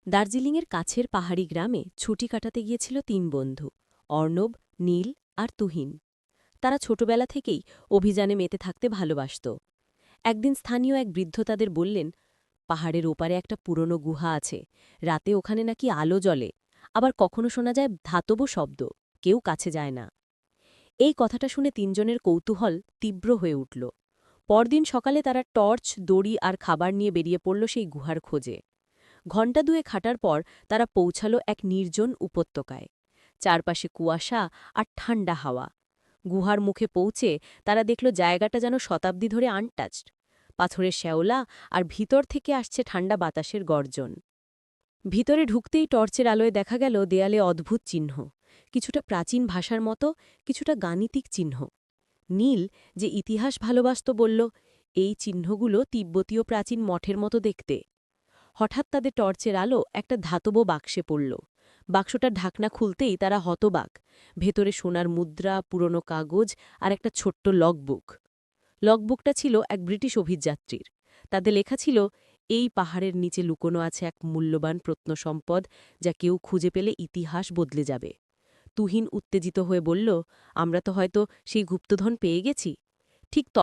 দার্জিলিংয়ের কাছের পাহাড়ি গ্রামে ছুটি কাটাতে গিয়েছিল তিন বন্ধু অর্ণব, নীল আর তুহিন। তারা ছোটবেলা থেকেই অভিযানে মেতে থাকতে ভালোবাসত। একদিন স্থানীয় এক বৃদ্ধ তাদের বললেন, পাহাড়ের ওপারে একটা পুরনো গুহা আছে, রাতে ওখানে নাকি আলো জ্বলে, আবার কখনো শোনা যায় ধাতব শব্দ, কেউ কাছে যায় না। এই কথাটা শুনে তিনজনের কৌতূহল তীব্র হয়ে উঠল। পরদিন সকালে তারা টর্চ, দড়ি আর খাবার নিয়ে বেরিয়ে পড়ল সেই গুহার খোঁজে। ঘণ্টা দুয়েক হাঁটার পর তারা পৌঁছাল এক নির্জন উপত্যকায়। চারপাশে কুয়াশা আর ঠান্ডা হাওয়া। গুহার মুখে পৌঁছে তারা দেখল জায়গাটা যেন শতাব্দী ধরে আনটাচড। পাথরের শ্যাওলা আর ভিতর থেকে আসছে ঠান্ডা বাতাসের গর্জন। ভিতরে ঢুকতেই টর্চের আলোয় দেখা গেল দেয়ালে অদ্ভুত চিহ্ন, কিছুটা প্রাচীন ভাষার মতো, কিছুটা গাণিতিক চিহ্ন। নীল, যে ইতিহাস ভালোবাসত, বলল, এই চিহ্নগুলো তিব্বতীয় প্রাচীন মঠের মতো দেখতে। হঠাৎ তাদের টর্চের আলো একটা ধাতব বাক্সে পড়ল। বাক্সটার ঢাকনা খুলতেই তারা হতবাক। ভেতরে সোনার মুদ্রা, পুরনো কাগজ আর একটা ছোট্ট লগবুক। লগবুকটা ছিল এক ব্রিটিশ অভিযাত্রীর। তাতে লেখা ছিল, এই পাহাড়ের নিচে লুকোনো আছে এক মূল্যবান প্রত্নসম্পদ, যা কেউ খুঁজে পেলে ইতিহাস বদলে যাবে। তুহিন উত্তেজিত হয়ে বলল, আমরা তো হয়তো সেই গুপ্তধন পেয়ে গেছি। ঠিক